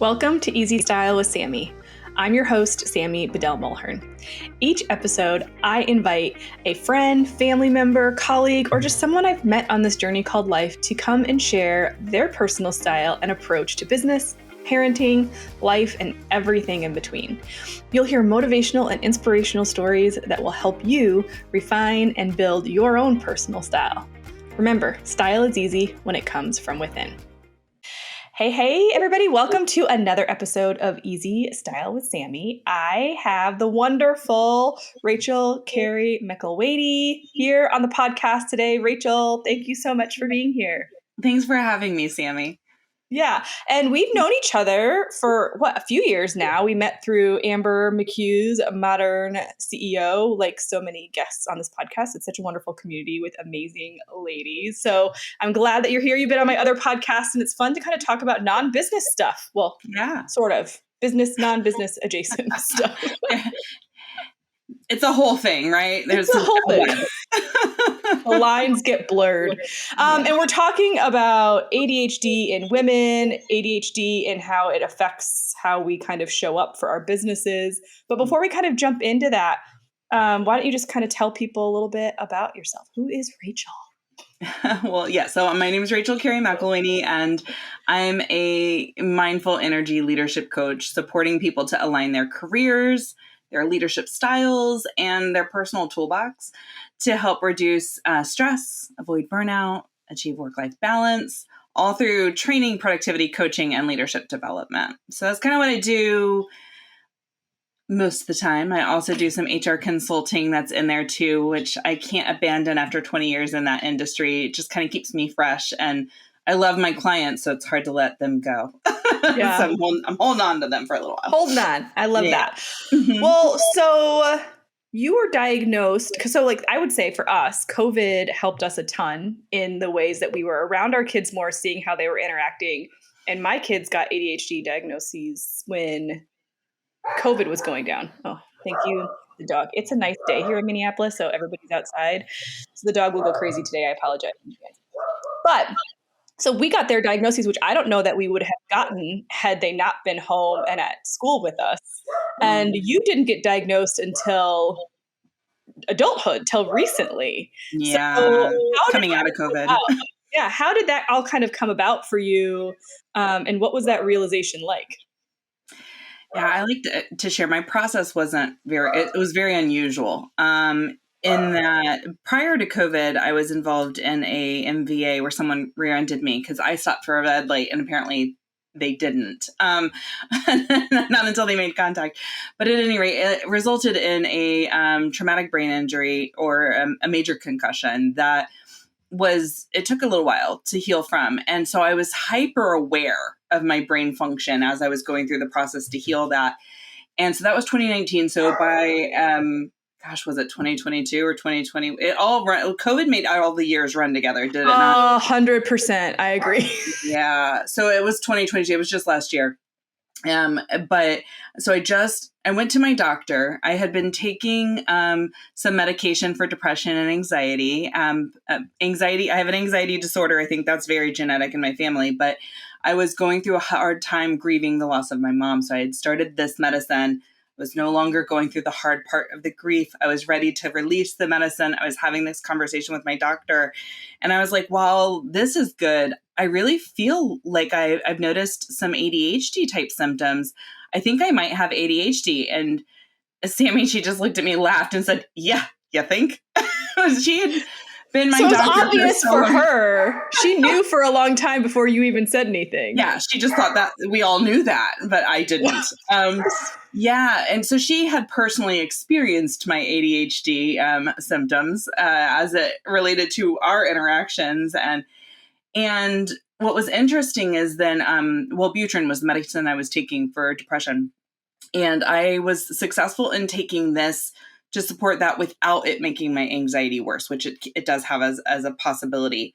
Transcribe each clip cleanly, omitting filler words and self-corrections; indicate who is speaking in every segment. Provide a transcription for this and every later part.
Speaker 1: Welcome to Easy Style with Sammy. I'm your host, Sammy Bedell-Mulhern. Each episode, I invite a friend, family member, colleague, or just someone I've met on this journey called life to come and share their personal style and approach to business, parenting, life, and everything in between. You'll hear motivational and inspirational stories that will help you refine and build your own personal style. Remember, style is easy when it comes from within. Hey, everybody. Welcome to another episode of Easy Style with Sammy. I have the wonderful Rachel Carey-McElwaney here on the podcast today. Rachel, thank you so much for being here.
Speaker 2: Thanks for having me, Sammy.
Speaker 1: Yeah. And we've known each other for a few years now. We met through Amber McHugh's Modern CEO, like so many guests on this podcast. It's such a wonderful community with amazing ladies. So I'm glad that you're here. You've been on my other podcast, and it's fun to kind of talk about non-business stuff. Well, yeah, sort of business, non-business adjacent stuff.
Speaker 2: It's a whole thing, right?
Speaker 1: There's a whole thing. The lines get blurred. And we're talking about ADHD in women, ADHD and how it affects how we kind of show up for our businesses. But before we kind of jump into that, why don't you just kind of tell people a little bit about yourself? Who is Rachel?
Speaker 2: Well, yeah. So my name is Rachel Carey-McElwaney, and I'm a mindful energy leadership coach supporting people to align their careers, their leadership styles, and their personal toolbox to help reduce stress, avoid burnout, achieve work-life balance, all through training, productivity, coaching, and leadership development. So that's kind of what I do most of the time. I also do some HR consulting that's in there too, which I can't abandon after 20 years in that industry. It just kind of keeps me fresh, and I love my clients, so it's hard to let them go. Yeah. So I'm holding on to them for a little while.
Speaker 1: Holding on. I love that. Mm-hmm. Well, so you were diagnosed, so I would say for us, COVID helped us a ton in the ways that we were around our kids more, seeing how they were interacting. And my kids got ADHD diagnoses when COVID was going down. Oh, thank you, the dog. It's a nice day here in Minneapolis, so everybody's outside. So the dog will go crazy today. I apologize. But so we got their diagnoses, which I don't know that we would have gotten had they not been home and at school with us. And you didn't get diagnosed until adulthood, till recently.
Speaker 2: Yeah, so coming out of COVID.
Speaker 1: Yeah, how did that all kind of come about for you? And what was that realization like?
Speaker 2: Yeah, I like to share. My process wasn't it was very unusual. In that prior to COVID, I was involved in a MVA where someone rear-ended me because I stopped for a red light, and apparently they didn't. Not until they made contact. But at any rate, it resulted in a traumatic brain injury or a major concussion that it took a little while to heal from. And so I was hyper aware of my brain function as I was going through the process to heal that. And so that was 2019. So by was it 2022 or 2020? COVID made all the years run together, did it not?
Speaker 1: 100%. I agree.
Speaker 2: Yeah. So it was 2022. It was just last year. But so I went to my doctor. I had been taking some medication for depression and anxiety. Anxiety. I have an anxiety disorder. I think that's very genetic in my family, but I was going through a hard time grieving the loss of my mom. So I had started this medicine. Was no longer going through the hard part of the grief. I was ready to release the medicine. I was having this conversation with my doctor, and I was like, well, this is good. I really feel like I've noticed some ADHD type symptoms. I think I might have ADHD. And Sammy, she just looked at me, laughed, and said, yeah, you think? She had been my doctor.
Speaker 1: So it's obvious for her. She knew for a long time before you even said anything.
Speaker 2: Yeah, she just thought that we all knew that, but I didn't. Yeah, and so she had personally experienced my ADHD symptoms as it related to our interactions, and what was interesting is then, Wellbutrin was the medicine I was taking for depression, and I was successful in taking this to support that without it making my anxiety worse, which it does have as a possibility.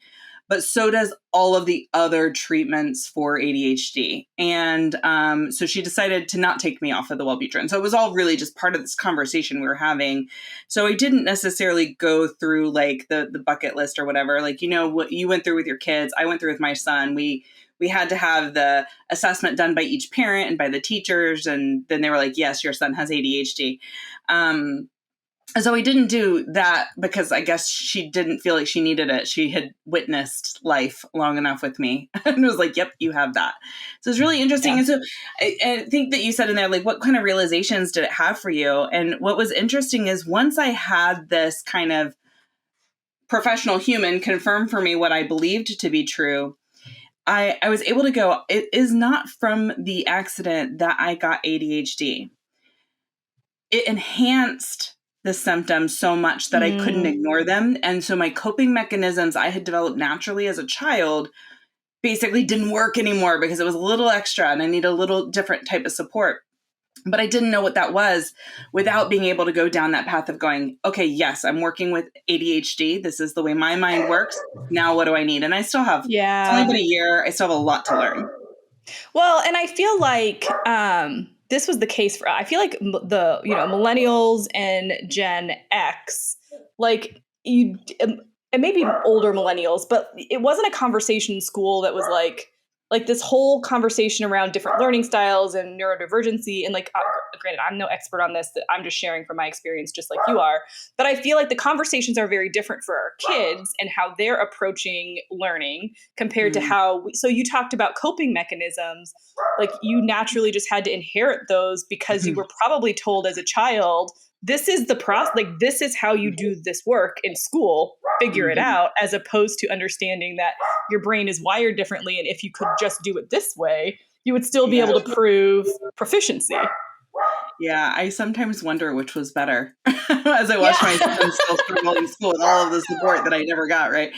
Speaker 2: But so does all of the other treatments for ADHD. And so she decided to not take me off of the Wellbutrin. So it was all really just part of this conversation we were having. So I didn't necessarily go through like the bucket list or whatever. Like, what you went through with your kids, I went through with my son. We we had to have the assessment done by each parent and by the teachers. And then they were like, yes, your son has ADHD. So we didn't do that because I guess she didn't feel like she needed it. She had witnessed life long enough with me and was like, yep, you have that. So it's really interesting. Yeah. And so I think that you said in there, like, what kind of realizations did it have for you? And what was interesting is once I had this kind of professional human confirm for me what I believed to be true, I was able to go, it is not from the accident that I got ADHD. It enhanced the symptoms so much that I couldn't ignore them. And so my coping mechanisms I had developed naturally as a child basically didn't work anymore because it was a little extra and I need a little different type of support. But I didn't know what that was without being able to go down that path of going, okay, yes, I'm working with ADHD. This is the way my mind works. Now what do I need? And I still have, it's only been a year. I still have a lot to learn.
Speaker 1: Well, and I feel like, this was the case for, I feel like the, millennials and Gen X, like and maybe older millennials, but it wasn't a conversation in school that was like this whole conversation around different learning styles and neurodivergency. And granted, I'm no expert on this, that I'm just sharing from my experience, just like you are. But I feel like the conversations are very different for our kids and how they're approaching learning compared to how so you talked about coping mechanisms, like you naturally just had to inherit those because you were probably told as a child, this is the process, like this is how you do this work in school, figure it out, as opposed to understanding that your brain is wired differently. And if you could just do it this way, you would still be able to prove proficiency.
Speaker 2: Yeah, I sometimes wonder which was better as I watch my son still struggle in school with all of the support that I never got, right?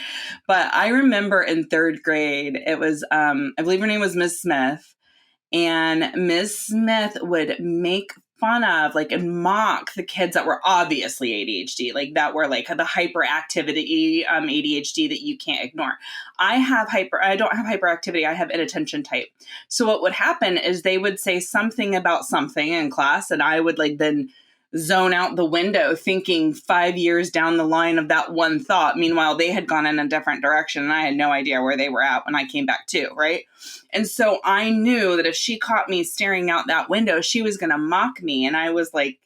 Speaker 2: But I remember in third grade, it was, I believe her name was Miss Smith, and Miss Smith would make fun of, like, and mock the kids that were obviously ADHD, like that were like the hyperactivity ADHD that you can't ignore. I don't have hyperactivity. I have inattention type. So what would happen is they would say something about something in class, and I would like then zone out the window thinking 5 years down the line of that one thought. Meanwhile, they had gone in a different direction and I had no idea where they were at when I came back too, right? And so I knew that if she caught me staring out that window, she was going to mock me. And I was like,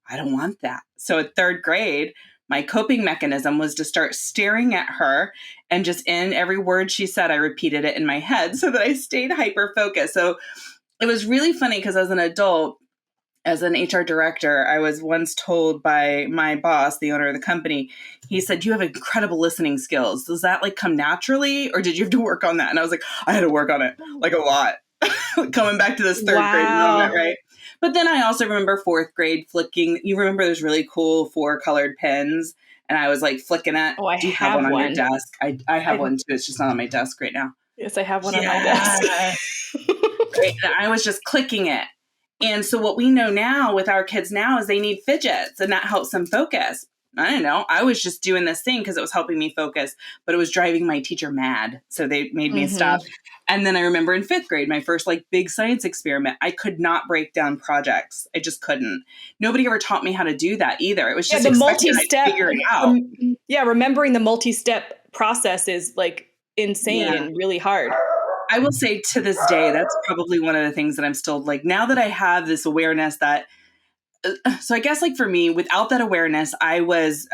Speaker 2: I don't want that. So at third grade, my coping mechanism was to start staring at her, and just in every word she said, I repeated it in my head so that I stayed hyper focused. So it was really funny because as an adult, as an HR director, I was once told by my boss, the owner of the company, he said, you have incredible listening skills. Does that like come naturally, or did you have to work on that? And I was like, I had to work on it like a lot. Coming back to this third grade moment, right? But then I also remember fourth grade flicking. You remember those really cool 4-colored pens? And I was like flicking it.
Speaker 1: Oh,
Speaker 2: Do you have one on your desk? I have one too. It's just not on my desk right now.
Speaker 1: Yes, I have one on my desk.
Speaker 2: Right? And I was just clicking it. And so what we know now with our kids now is they need fidgets, and that helps them focus. I don't know. I was just doing this thing because it was helping me focus, but it was driving my teacher mad. So they made me stop. And then I remember in fifth grade, my first like big science experiment, I could not break down projects. I just couldn't. Nobody ever taught me how to do that either. It was just
Speaker 1: the multi-step.
Speaker 2: Figure it out.
Speaker 1: Remembering the multi-step process is like insane and really hard.
Speaker 2: I will say to this day, that's probably one of the things that I'm still like, now that I have this awareness that, so I guess like for me, without that awareness, I was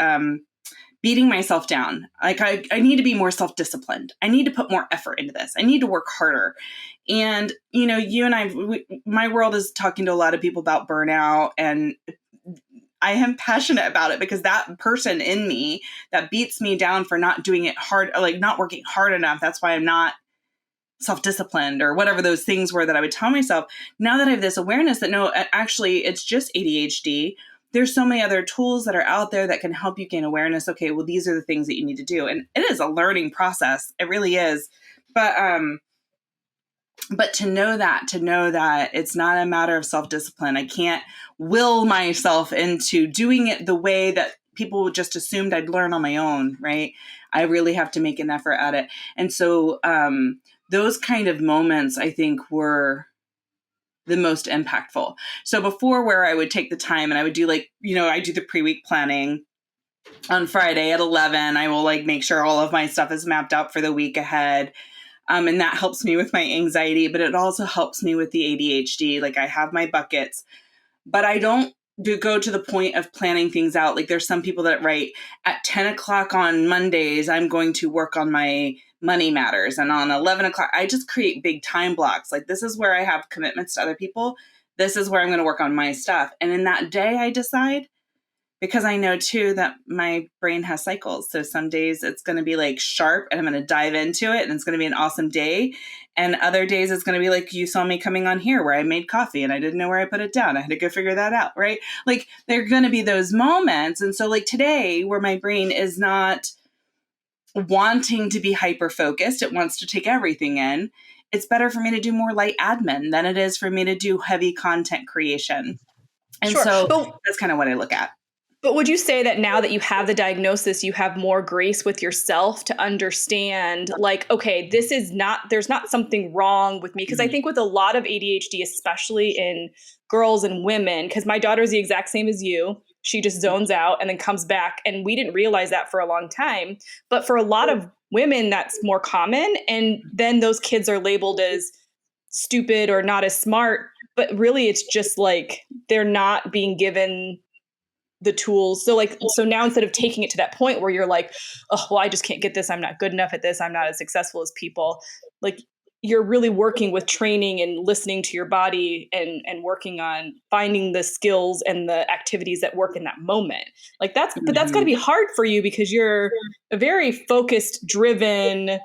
Speaker 2: beating myself down. Like I need to be more self-disciplined. I need to put more effort into this. I need to work harder. And, you and I, my world is talking to a lot of people about burnout, and I am passionate about it because that person in me that beats me down for not doing it hard, like not working hard enough. That's why I'm not self-disciplined or whatever those things were that I would tell myself. Now that I have this awareness that no, actually it's just ADHD. There's so many other tools that are out there that can help you gain awareness. Okay, well, these are the things that you need to do. And it is a learning process. It really is. But to know that it's not a matter of self-discipline. I can't will myself into doing it the way that people just assumed I'd learn on my own, right? I really have to make an effort at it. And so those kind of moments, I think, were the most impactful. So before, where I would take the time and I would do like, I do the pre-week planning on Friday at 11. I will like make sure all of my stuff is mapped out for the week ahead. And that helps me with my anxiety, but it also helps me with the ADHD. Like, I have my buckets, but I don't go to the point of planning things out. Like, there's some people that write at 10 o'clock on Mondays, I'm going to work on my money matters. And on 11 o'clock, I just create big time blocks. Like, this is where I have commitments to other people. This is where I'm going to work on my stuff. And in that day, I decide, because I know too that my brain has cycles. So some days it's going to be like sharp and I'm going to dive into it and it's going to be an awesome day. And other days it's going to be like you saw me coming on here where I made coffee and I didn't know where I put it down. I had to go figure that out, right? Like, there are going to be those moments. And so, like, today, where my brain is not wanting to be hyper focused, it wants to take everything in. It's better for me to do more light admin than it is for me to do heavy content creation. And so that's kind of what I look at.
Speaker 1: But would you say that now that you have the diagnosis, you have more grace with yourself to understand, like, okay, there's not something wrong with me? Because I think with a lot of ADHD, especially in girls and women, because my daughter's the exact same as you, she just zones out and then comes back. And we didn't realize that for a long time. But for a lot of women, that's more common. And then those kids are labeled as stupid or not as smart. But really, it's just like they're not being given the tools. So now instead of taking it to that point where you're like, oh, well, I just can't get this, I'm not good enough at this, I'm not as successful as people, like, you're really working with training and listening to your body and working on finding the skills and the activities that work in that moment. Like, but that's got to be hard for you because you're a very focused, driven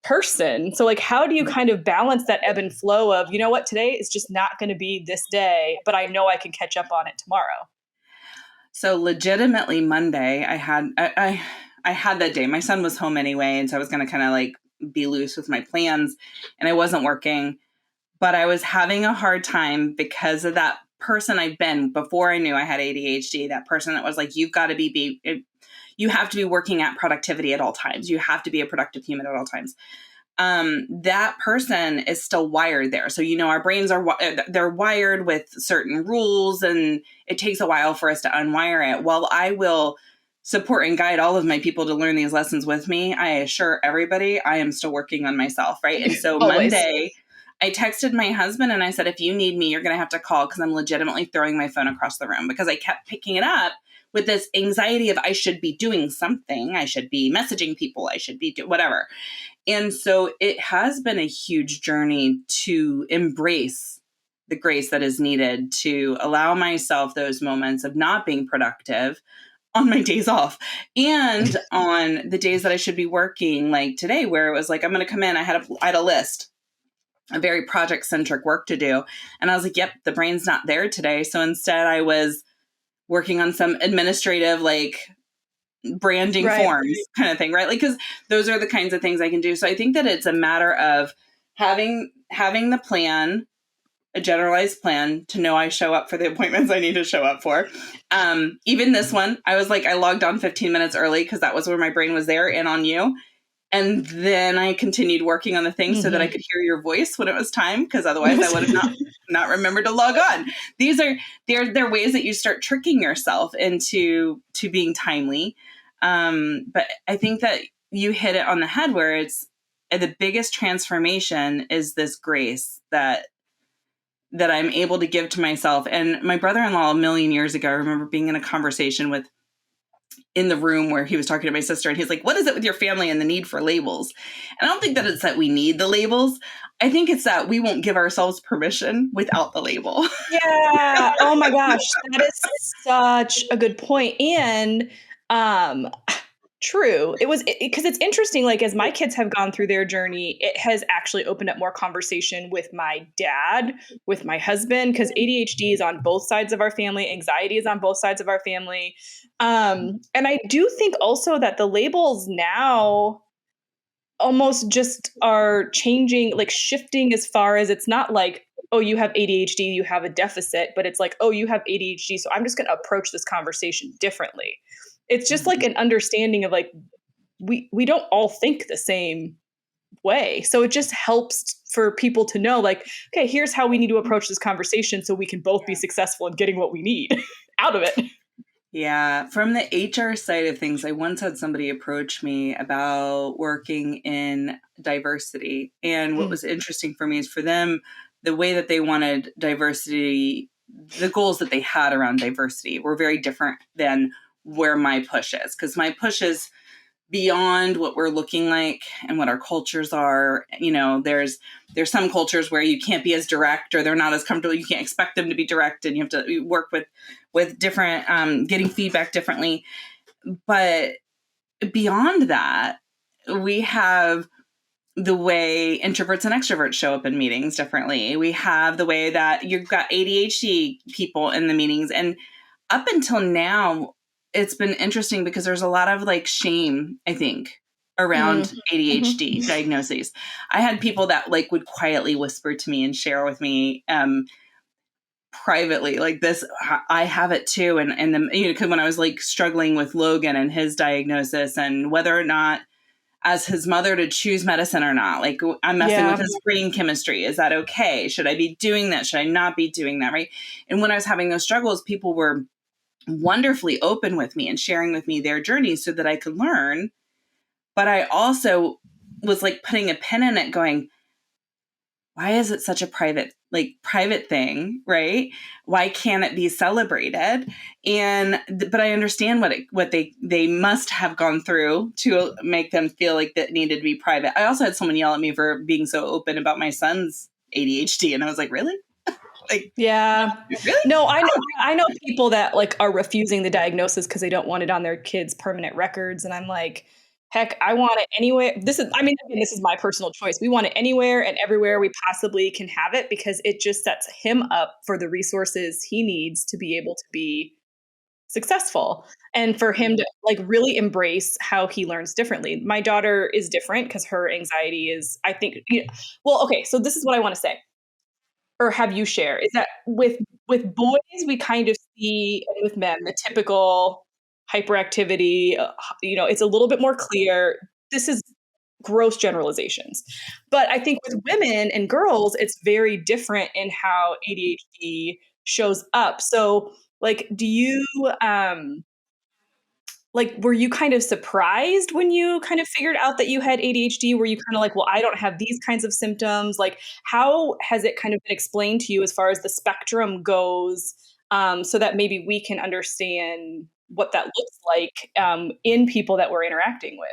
Speaker 1: person. So, like, how do you kind of balance that ebb and flow of, you know what, today is just not going to be this day, but I know I can catch up on it tomorrow?
Speaker 2: So legitimately Monday, I had that day. My son was home anyway, and so I was going to kind of like be loose with my plans, and I wasn't working, but I was having a hard time because of that person I've been before I knew I had ADHD. That person that was like, you've got to you have to be working at productivity at all times. You have to be a productive human at all times. That person is still wired there. So, our brains they're wired with certain rules, and it takes a while for us to unwire it. While I will support and guide all of my people to learn these lessons with me, I assure everybody I am still working on myself. Right. And so Monday, I texted my husband and I said, if you need me, you're going to have to call, because I'm legitimately throwing my phone across the room, because I kept picking it up with this anxiety of I should be doing something. I should be messaging people. I should be whatever. And so it has been a huge journey to embrace the grace that is needed to allow myself those moments of not being productive on my days off and on the days that I should be working, like today, where it was like, I'm going to come in. I had a list, a very project-centric work to do. And I was like, yep, the brain's not there today. So instead I was working on some administrative, like, branding forms kind of thing, right? Like, because those are the kinds of things I can do. So I think that it's a matter of having the plan, a generalized plan, to know I show up for the appointments I need to show up for. Even this one, I was like, I logged on 15 minutes early because that was where my brain was there and on you. And then I continued working on the thing so that I could hear your voice when it was time, because otherwise I would have not remembered to log on. They're ways that you start tricking yourself into being timely. But I think that you hit it on the head, where it's the biggest transformation is this grace that I'm able to give to myself. And my brother-in-law, a million years ago, I remember being in a conversation in the room where he was talking to my sister, and he's like, what is it with your family and the need for labels? And I don't think that it's that we need the labels. I think it's that we won't give ourselves permission without the label.
Speaker 1: Yeah. Oh my gosh. That is such a good point. And, true. It was because it's interesting. Like, as my kids have gone through their journey, it has actually opened up more conversation with my dad, with my husband, because ADHD is on both sides of our family. Anxiety is on both sides of our family. And I do think also that the labels now almost just are changing, like shifting, as far as it's not like, oh, you have ADHD, you have a deficit, but it's like, oh, you have ADHD, so I'm just going to approach this conversation differently. It's just like an understanding of like, we don't all think the same way. So it just helps for people to know, like, okay, here's how we need to approach this conversation so we can both be successful in getting what we need out of it.
Speaker 2: Yeah. From the HR side of things, I once had somebody approach me about working in diversity. And what was interesting for me is for them, the way that they wanted diversity, the goals that they had around diversity were very different than where my push is. Because my push is beyond what we're looking like and what our cultures are. You know, there's some cultures where you can't be as direct, or they're not as comfortable. You can't expect them to be direct, and you have to work with different, getting feedback differently. But beyond that, we have the way introverts and extroverts show up in meetings differently. We have the way that you've got ADHD people in the meetings. And up until now, it's been interesting because there's a lot of like shame, I think, around ADHD diagnoses. I had people that like would quietly whisper to me and share with me privately, like, this, I have it too. And the, you know, because when I was like struggling with Logan and his diagnosis and whether or not as his mother to choose medicine or not, like, I'm messing with his brain chemistry. Is that okay? Should I be doing that? Should I not be doing that? Right. And when I was having those struggles, people were wonderfully open with me and sharing with me their journeys so that I could learn. But I also was like putting a pin in it going, why is it such a private thing, right? Why can't it be celebrated? And but I understand what they must have gone through to make them feel like that needed to be private. I also had someone yell at me for being so open about my son's ADHD, and I was like, really? Like,
Speaker 1: yeah.
Speaker 2: really?
Speaker 1: No, I know people that like are refusing the diagnosis because they don't want it on their kids' permanent records, and I'm like, heck, I want it anywhere. Again, this is my personal choice. We want it anywhere and everywhere we possibly can have it because it just sets him up for the resources he needs to be able to be successful and for him to like really embrace how he learns differently. My daughter is different because her anxiety is, I think, well, okay, so this is what I want to say or have you share is that with boys we kind of see, and with men, the typical hyperactivity, it's a little bit more clear. This is gross generalizations. But I think with women and girls, it's very different in how ADHD shows up. So, like, do you like, were you kind of surprised when you kind of figured out that you had ADHD? Were you kind of like, well, I don't have these kinds of symptoms? Like, how has it kind of been explained to you as far as the spectrum goes, so that maybe we can understand what that looks like in people that we're interacting with?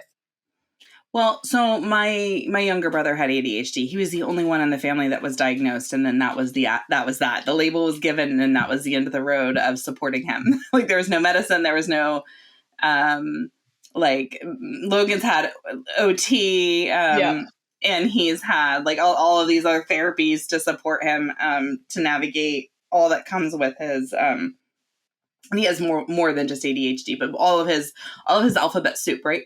Speaker 2: Well, so my younger brother had ADHD. He was the only one in the family that was diagnosed, and then that was that. The label was given, and that was the end of the road of supporting him. Like, there was no medicine, there was no like, Logan's had OT, and he's had like all of these other therapies to support him to navigate all that comes with his and he has more than just ADHD, but all of his alphabet soup, right?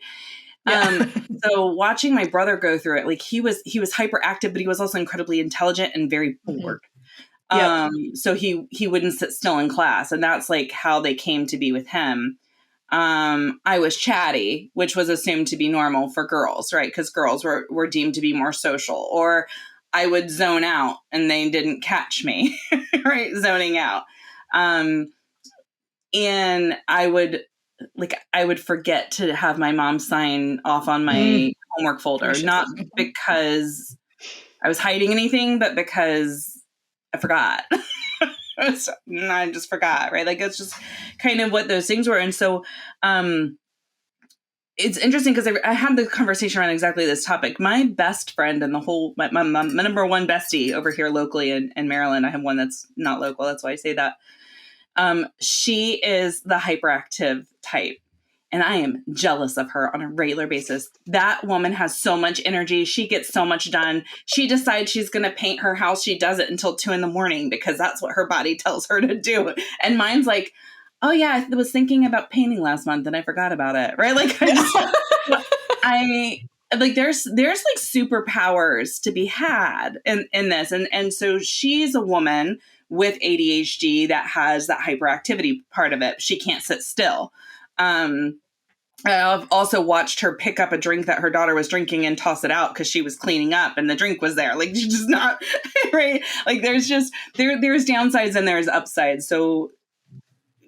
Speaker 2: So watching my brother go through it, like, he was hyperactive, but he was also incredibly intelligent and very bored. So he wouldn't sit still in class, and that's like how they came to be with him. I was chatty, which was assumed to be normal for girls, right? Because girls were deemed to be more social. Or I would zone out and they didn't catch me, right? Zoning out. And I would forget to have my mom sign off on my homework folder, not because I was hiding anything, but because I forgot. I just forgot, right? Like, it's just kind of what those things were. And so it's interesting because I had the conversation around exactly this topic. My best friend and my number one bestie over here locally in Maryland, I have one that's not local. That's why I say that. She is the hyperactive type. And I am jealous of her on a regular basis. That woman has so much energy. She gets so much done. She decides she's going to paint her house. She does it until 2 a.m. because that's what her body tells her to do. And mine's like, oh yeah, I was thinking about painting last month and I forgot about it. Right? Like, there's like superpowers to be had in this. And so she's a woman with ADHD that has that hyperactivity part of it. She can't sit still. I've also watched her pick up a drink that her daughter was drinking and toss it out because she was cleaning up and the drink was there. Like, she's just not right. Like, there's downsides and there's upsides. So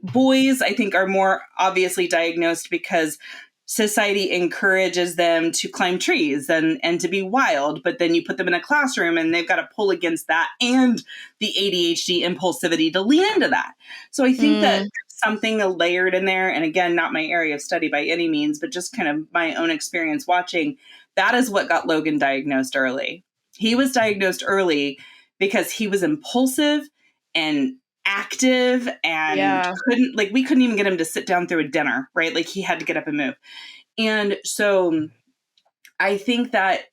Speaker 2: boys, I think, are more obviously diagnosed because society encourages them to climb trees and to be wild, but then you put them in a classroom and they've got to pull against that and the ADHD impulsivity to lean into that. So I think that something layered in there, and again, not my area of study by any means, but just kind of my own experience watching, that is what got Logan diagnosed early. He was diagnosed early because he was impulsive and active and we couldn't even get him to sit down through a dinner, right? Like he had to get up and move. And so I think that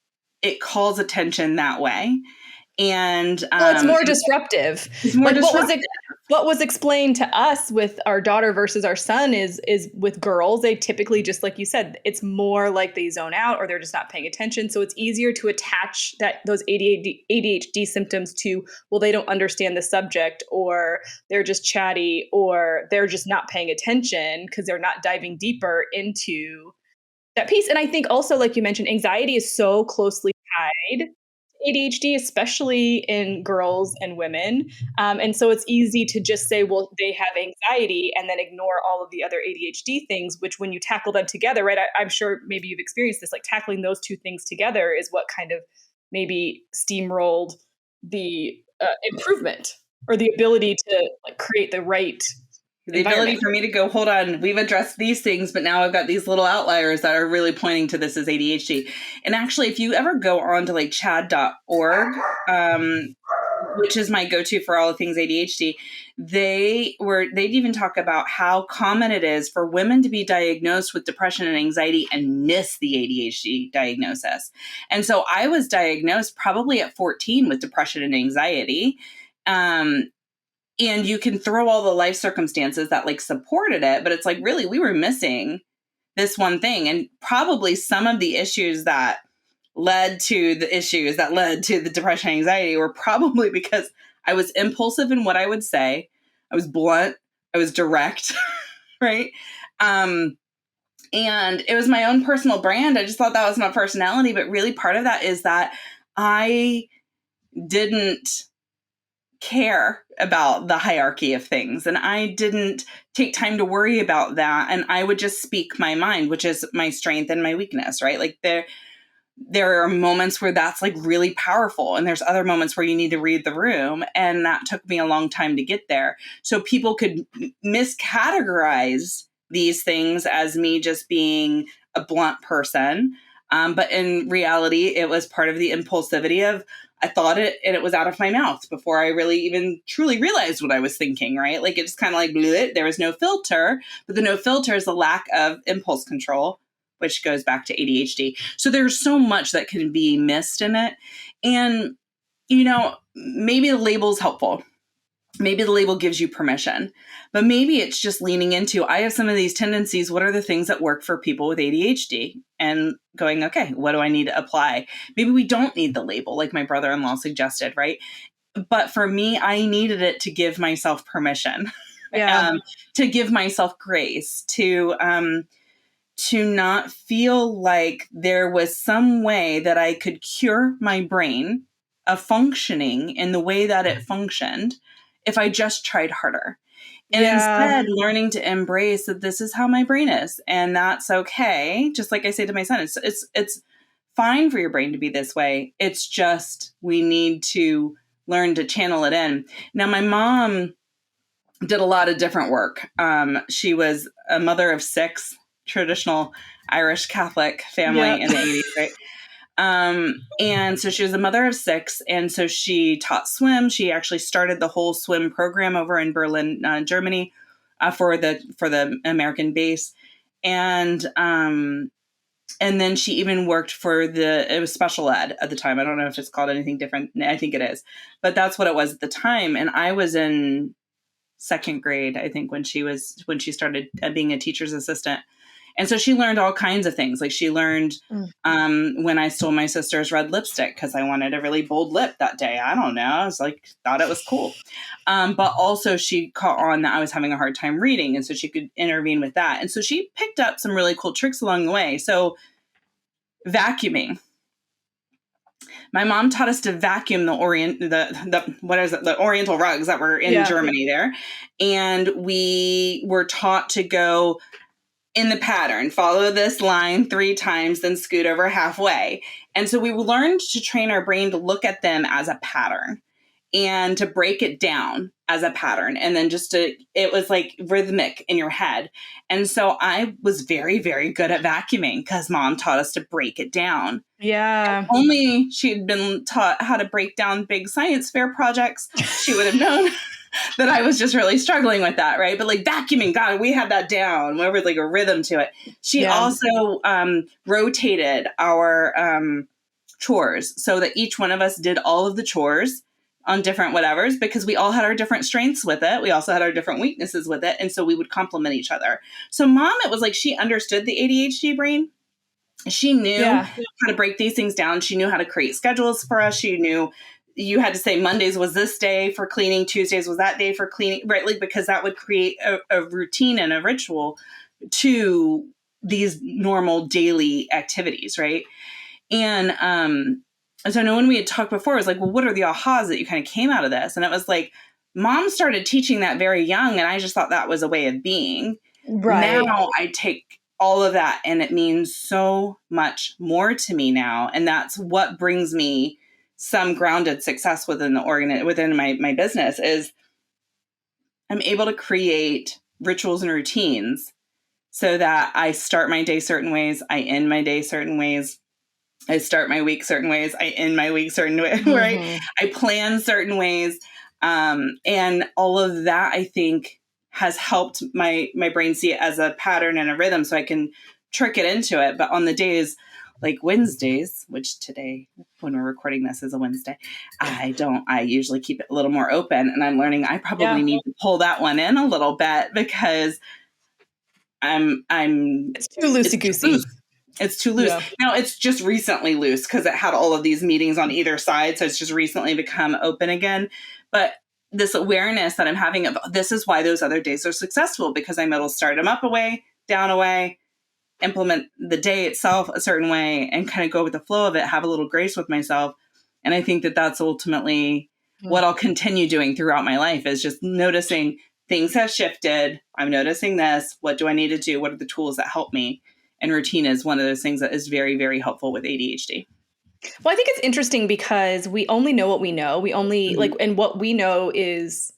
Speaker 2: it calls attention that way. And
Speaker 1: it's more disruptive.
Speaker 2: It's more disruptive.
Speaker 1: What was explained to us with our daughter versus our son is with girls, they typically, just like you said, it's more like they zone out or they're just not paying attention. So it's easier to attach those ADHD symptoms to, well, they don't understand the subject, or they're just chatty, or they're just not paying attention because they're not diving deeper into that piece. And I think also, like you mentioned, anxiety is so closely tied ADHD, especially in girls and women. And so it's easy to just say, well, they have anxiety and then ignore all of the other ADHD things, which when you tackle them together, right? I'm sure maybe you've experienced this, like tackling those two things together is what kind of maybe steamrolled the improvement or the ability to like create the right
Speaker 2: the ability for me to go, hold on, we've addressed these things, but now I've got these little outliers that are really pointing to this as ADHD. And actually, if you ever go on to like chad.org, which is my go-to for all the things ADHD, they'd even talk about how common it is for women to be diagnosed with depression and anxiety and miss the ADHD diagnosis. And so I was diagnosed probably at 14 with depression and anxiety. And you can throw all the life circumstances that like supported it, but it's like, really, we were missing this one thing. And probably some of the issues that led to the depression and anxiety were probably because I was impulsive in what I would say. I was blunt. I was direct, right? And it was my own personal brand. I just thought that was my personality. But really part of that is that I didn't care about the hierarchy of things. And I didn't take time to worry about that. And I would just speak my mind, which is my strength and my weakness, right? Like there are moments where that's like really powerful. And there's other moments where you need to read the room. And that took me a long time to get there. So people could miscategorize these things as me just being a blunt person. But in reality, it was part of the impulsivity of, I thought it and it was out of my mouth before I really even truly realized what I was thinking, right? Like it just kind of like blew it. There was no filter, but the no filter is a lack of impulse control, which goes back to ADHD. So there's so much that can be missed in it. And, maybe the label is helpful. Maybe the label gives you permission, but maybe it's just leaning into, I have some of these tendencies. What are the things that work for people with ADHD? And going, okay, what do I need to apply? Maybe we don't need the label like my brother-in-law suggested, right? But for me, I needed it to give myself permission, to give myself grace, to not feel like there was some way that I could cure my brain of functioning in the way that it functioned if I just tried harder. And instead learning to embrace that this is how my brain is. And that's okay. Just like I say to my son, it's fine for your brain to be this way. It's just, we need to learn to channel it in. Now, my mom did a lot of different work. She was a mother of 6, traditional Irish Catholic family in the 80s, right? And so she was a mother of 6. And so she taught swim. She actually started the whole swim program over in Berlin, Germany, for the American base. And then she even worked for it was special ed at the time. I don't know if it's called anything different. I think it is, but that's what it was at the time. And I was in 2nd grade, I think, when she started being a teacher's assistant. And so she learned all kinds of things. Like she learned when I stole my sister's red lipstick because I wanted a really bold lip that day. I don't know. I was like, thought it was cool. But also she caught on that I was having a hard time reading. And so she could intervene with that. And so she picked up some really cool tricks along the way. So vacuuming. my mom taught us to vacuum the Oriental rugs that were in Germany there. And we were taught to go in the pattern, follow this line 3 times, then scoot over halfway. And so we learned to train our brain to look at them as a pattern and to break it down as a pattern. And then it was like rhythmic in your head. And so I was very, very good at vacuuming because mom taught us to break it down.
Speaker 1: Yeah.
Speaker 2: If only she had been taught how to break down big science fair projects, she would have known that I was just really struggling with that, right? But like vacuuming, God, we had that down. There was like a rhythm to it. She also rotated our chores so that each one of us did all of the chores on different whatevers, because we all had our different strengths with it. We also had our different weaknesses with it. And so we would complement each other. So mom, it was like she understood the ADHD brain. She knew how to break these things down. She knew how to create schedules for us. She knew you had to say Mondays was this day for cleaning, Tuesdays was that day for cleaning, right? Like, because that would create a routine and a ritual to these normal daily activities, right? And so I know when we had talked before, it was like, well, what are the ahas that you kind of came out of this? And it was like, mom started teaching that very young, and I just thought that was a way of being. Right. Now I take all of that, and it means so much more to me now. And that's what brings me some grounded success within within my business is I'm able to create rituals and routines so that I start my day certain ways, I end my day certain ways. I start my week certain ways, I end my week certain ways, right? I plan certain ways. And all of that, I think, has helped my brain see it as a pattern and a rhythm so I can trick it into it. But on the days like Wednesdays, which today, when we're recording this, is a Wednesday, I usually keep it a little more open. And I'm learning I probably need to pull that one in a little bit because it's too loosey-goosey. It's too loose. Yeah. Now, it's just recently loose because it had all of these meetings on either side. So it's just recently become open again. But this awareness that I'm having of this is why those other days are successful, because I'm able to start them up a way, down a way, implement the day itself a certain way, and kind of go with the flow of it, have a little grace with myself. And I think that that's ultimately what I'll continue doing throughout my life, is just noticing things have shifted. I'm noticing this. What do I need to do? What are the tools that help me? And routine is one of those things that is very, very helpful with ADHD.
Speaker 1: Well, I think it's interesting because we only know what we know. We only and what we know is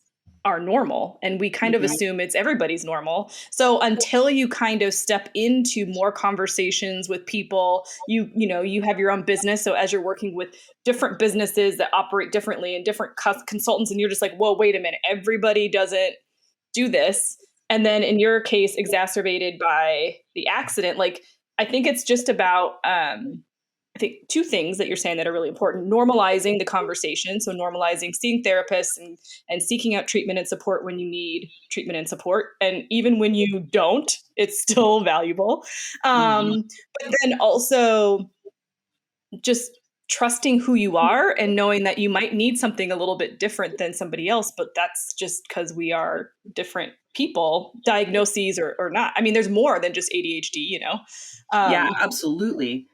Speaker 1: our normal, and we kind of assume it's everybody's normal. So until you kind of step into more conversations with people, you have your own business. So as you're working with different businesses that operate differently and different consultants, and you're just like, whoa, wait a minute, everybody doesn't do this. And then in your case, exacerbated by the accident, like, I think it's just about, I think 2 things that you're saying that are really important: normalizing the conversation. So normalizing seeing therapists and seeking out treatment and support when you need treatment and support. And even when you don't, it's still valuable. But then also just trusting who you are and knowing that you might need something a little bit different than somebody else, but that's just because we are different people, diagnoses or not. I mean, there's more than just ADHD,
Speaker 2: Yeah, absolutely.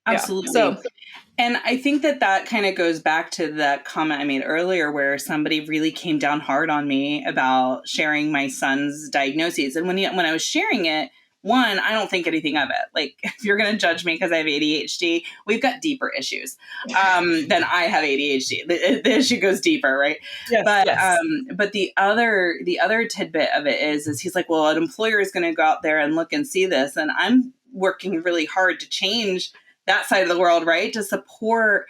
Speaker 2: Absolutely. Yeah. So, and I think that kind of goes back to that comment I made earlier, where somebody really came down hard on me about sharing my son's diagnoses. And when I was sharing it, one, I don't think anything of it. Like, if you're going to judge me because I have ADHD, we've got deeper issues than I have ADHD. The issue goes deeper, right? Yes, but the other tidbit of it is he's like, well, an employer is going to go out there and look and see this, and I'm working really hard to change that side of the world, right? To support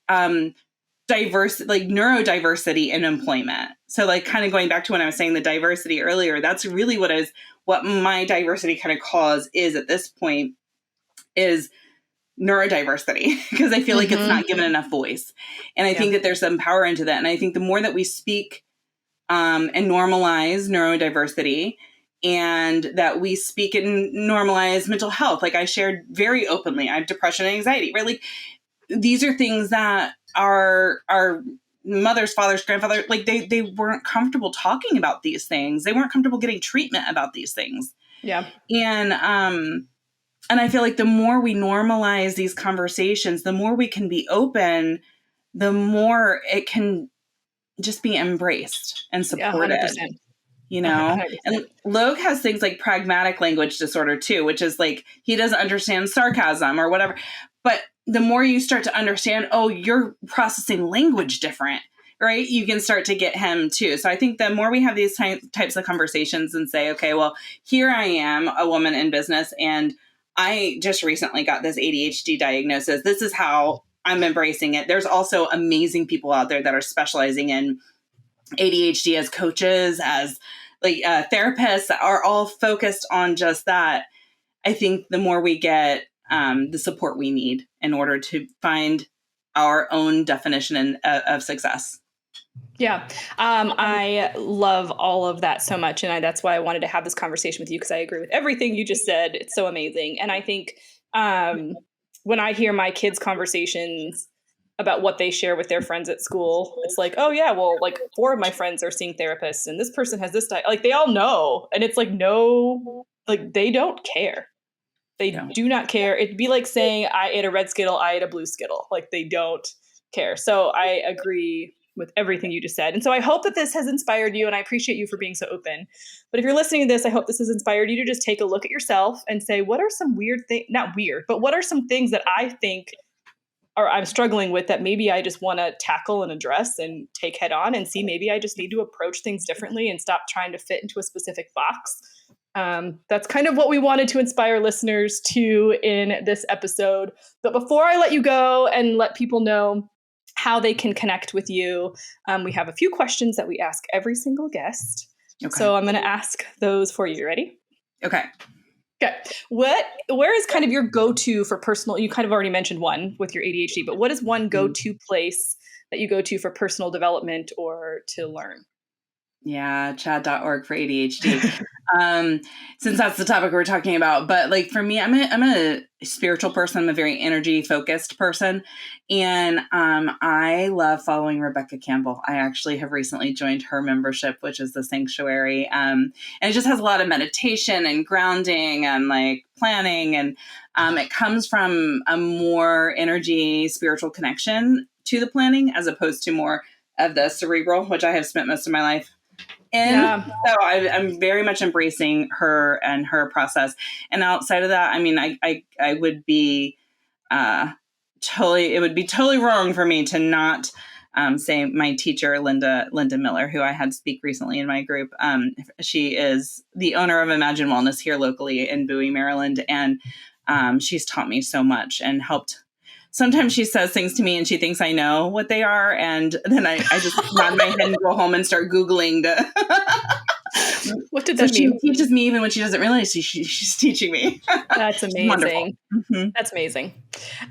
Speaker 2: diverse, like neurodiversity in employment. So, like, kind of going back to when I was saying the diversity earlier, that's really what my diversity kind of cause is at this point, is neurodiversity, because I feel like it's not given enough voice. And I think that there's some power into that. And I think the more that we speak and normalize neurodiversity, and that we speak and normalize mental health, like I shared very openly, I have depression and anxiety, right? Like, these are things that our mothers, fathers, grandfathers, like they weren't comfortable talking about these things. They weren't comfortable getting treatment about these things. Yeah. And And I feel like the more we normalize these conversations, the more we can be open, the more it can just be embraced and
Speaker 1: Yeah,
Speaker 2: supported,
Speaker 1: 100%.
Speaker 2: you know?
Speaker 1: 100%.
Speaker 2: And Logue has things like pragmatic language disorder too, which is like he doesn't understand sarcasm or whatever. But the more you start to understand, oh, you're processing language different, right? You can start to get him too. So I think the more we have these types of conversations and say, okay, well, here I am, a woman in business, and I just recently got this ADHD diagnosis. This is how I'm embracing it. There's also amazing people out there that are specializing in ADHD as coaches, as like therapists that are all focused on just that. I think the more we get the support we need in order to find our own definition of success.
Speaker 1: Yeah. I love all of that so much. And that's why I wanted to have this conversation with you, because I agree with everything you just said. It's so amazing. And I think when I hear my kids' conversations about what they share with their friends at school, it's like, oh yeah, well, like 4 of my friends are seeing therapists and this person has this like they all know. And it's like, no, like they don't care. They do not care. It'd be like saying I ate a red Skittle, I ate a blue Skittle. Like they don't care. So I agree with everything you just said. And so I hope that this has inspired you, and I appreciate you for being so open. But if you're listening to this, I hope this has inspired you to just take a look at yourself and say, what are some weird things, not weird, but what are some things that I think or I'm struggling with that maybe I just want to tackle and address and take head on, and see maybe I just need to approach things differently and stop trying to fit into a specific box. That's kind of what we wanted to inspire listeners to in this episode. But before I let you go and let people know how they can connect with you, we have a few questions that we ask every single guest. Okay. So I'm going to ask those for you. Ready?
Speaker 2: Okay.
Speaker 1: Okay. Where is kind of your go-to for personal, you kind of already mentioned one with your ADHD, but what is one go-to place that you go to for personal development or to learn?
Speaker 2: Yeah, chad.org for ADHD. Since that's the topic we're talking about. But like for me, I'm a spiritual person. I'm a very energy focused person. And I love following Rebecca Campbell. I actually have recently joined her membership, which is the Sanctuary. And it just has a lot of meditation and grounding and like planning. And it comes from a more energy, spiritual connection to the planning, as opposed to more of the cerebral, which I have spent most of my life in. Yeah. So I'm very much embracing her and her process. And outside of that, I mean, I would be it would be totally wrong for me to not say my teacher, Linda Miller, who I had speak recently in my group. She is the owner of Imagine Wellness here locally in Bowie, Maryland. And she's taught me so much and helped. Sometimes she says things to me and she thinks I know what they are. And then I just nod my head and go home and start Googling
Speaker 1: what did that mean?
Speaker 2: She teaches me even when she doesn't realize she's teaching me.
Speaker 1: That's amazing. Mm-hmm. That's amazing.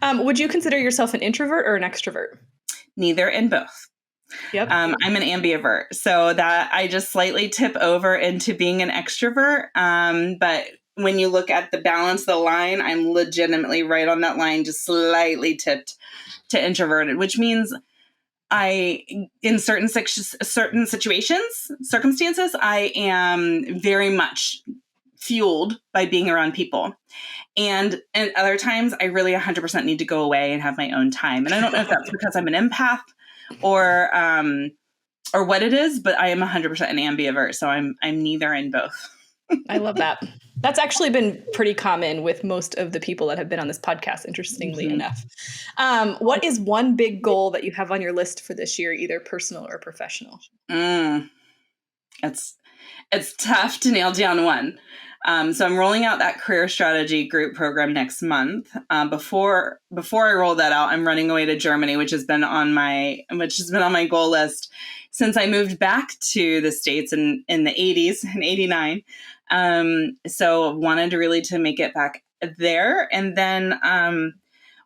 Speaker 1: Would you consider yourself an introvert or an extrovert?
Speaker 2: Neither and both.
Speaker 1: Yep.
Speaker 2: I'm an ambivert. So that I just slightly tip over into being an extrovert. But when you look at the balance of the line, I'm legitimately right on that line, just slightly tipped to introverted, which means in certain circumstances, I am very much fueled by being around people. And other times I really 100% need to go away and have my own time. And I don't know if that's because I'm an empath or what it is, but I am 100% an ambivert. So I'm neither and both.
Speaker 1: I love that. That's actually been pretty common with most of the people that have been on this podcast, interestingly enough. What is one big goal that you have on your list for this year, either personal or professional?
Speaker 2: It's tough to nail down one. So I'm rolling out that career strategy group program next month. Before I roll that out, I'm running away to Germany, which has been on my goal list since I moved back to the States in the 80s, in 89. So wanted really to make it back there. And then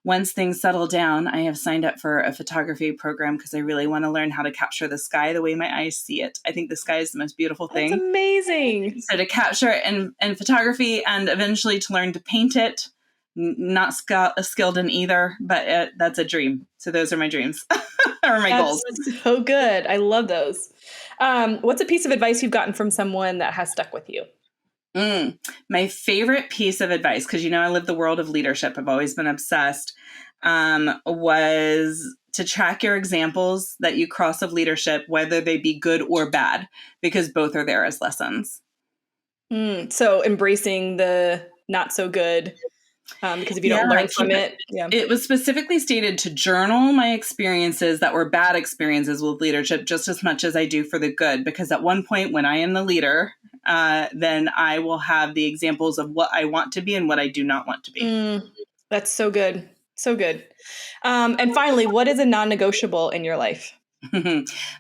Speaker 2: once things settle down, I have signed up for a photography program because I really want to learn how to capture the sky the way my eyes see it. I think the sky is the most beautiful thing.
Speaker 1: That's amazing.
Speaker 2: So to capture it in photography and eventually to learn to paint it, not skilled in either, but that's a dream. So those are my dreams or my goals.
Speaker 1: So good. I love those. What's a piece of advice you've gotten from someone that has stuck with you?
Speaker 2: My favorite piece of advice, because I live the world of leadership, I've always been obsessed, was to track your examples that you cross of leadership, whether they be good or bad, because both are there as lessons.
Speaker 1: So embracing the not so good, because if you don't learn from it.
Speaker 2: It was specifically stated to journal my experiences that were bad experiences with leadership just as much as I do for the good, because at one point when I am the leader, then I will have the examples of what I want to be and what I do not want to be.
Speaker 1: That's so good. So good. And finally, what is a non-negotiable in your life?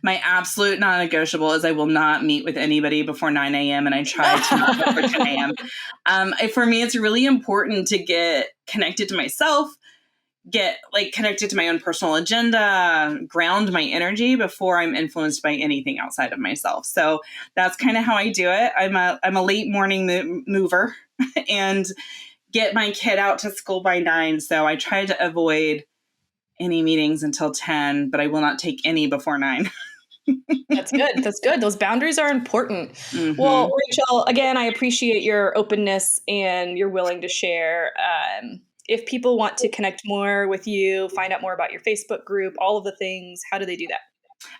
Speaker 2: My absolute non-negotiable is I will not meet with anybody before 9 a.m. and I try to not before 10 a.m. For me, it's really important to get connected to myself, get connected to my own personal agenda, ground my energy before I'm influenced by anything outside of myself. So that's kind of how I do it. I'm a late morning mover and get my kid out to school by 9. So I try to avoid any meetings until 10, but I will not take any before 9.
Speaker 1: That's good. That's good. Those boundaries are important.
Speaker 2: Mm-hmm.
Speaker 1: Well, Rachel, again, I appreciate your openness and you're willing to share. If people want to connect more with you, find out more about your Facebook group, all of the things, how do they do that?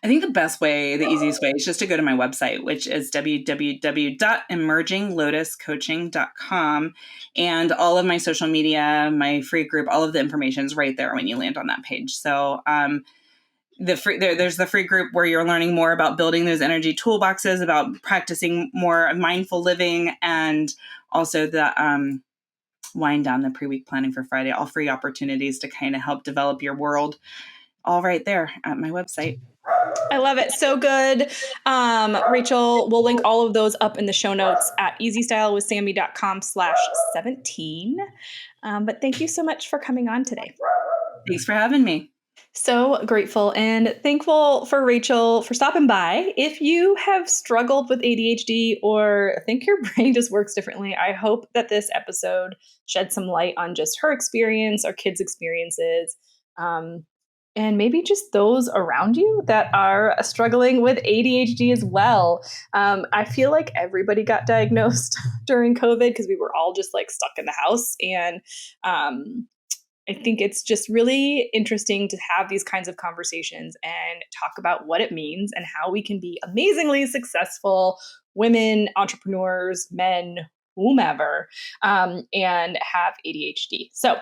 Speaker 2: I think the easiest way is just to go to my website, which is www.emerginglotuscoaching.com. And all of my social media, my free group, all of the information is right there when you land on that page. So there's the free group where you're learning more about building those energy toolboxes, about practicing more mindful living, and also the wind down, the pre-week planning for Friday, all free opportunities to kind of help develop your world, all right there at my website.
Speaker 1: I love it. So good. Rachel, we'll link all of those up in the show notes at easystylewithsammy.com/17. But thank you so much for coming on today.
Speaker 2: Thanks for having me.
Speaker 1: So grateful and thankful for Rachel for stopping by. If you have struggled with ADHD or think your brain just works differently, I hope that this episode shed some light on just her experience, our kids' experiences, and maybe just those around you that are struggling with ADHD as well. I feel like everybody got diagnosed during COVID because we were all just stuck in the house. And I think it's just really interesting to have these kinds of conversations and talk about what it means and how we can be amazingly successful women, entrepreneurs, men, whomever, and have ADHD. So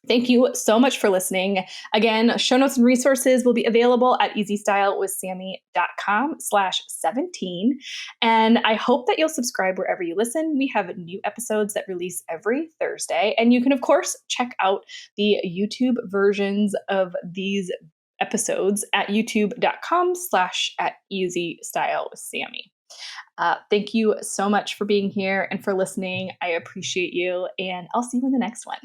Speaker 1: thank you so much for listening. Again, show notes and resources will be available at easystylewithsammy.com/17. And I hope that you'll subscribe wherever you listen. We have new episodes that release every Thursday. And you can, of course, check out the YouTube versions of these episodes at youtube.com/@easystylewithsammy. Thank you so much for being here and for listening. I appreciate you. And I'll see you in the next one.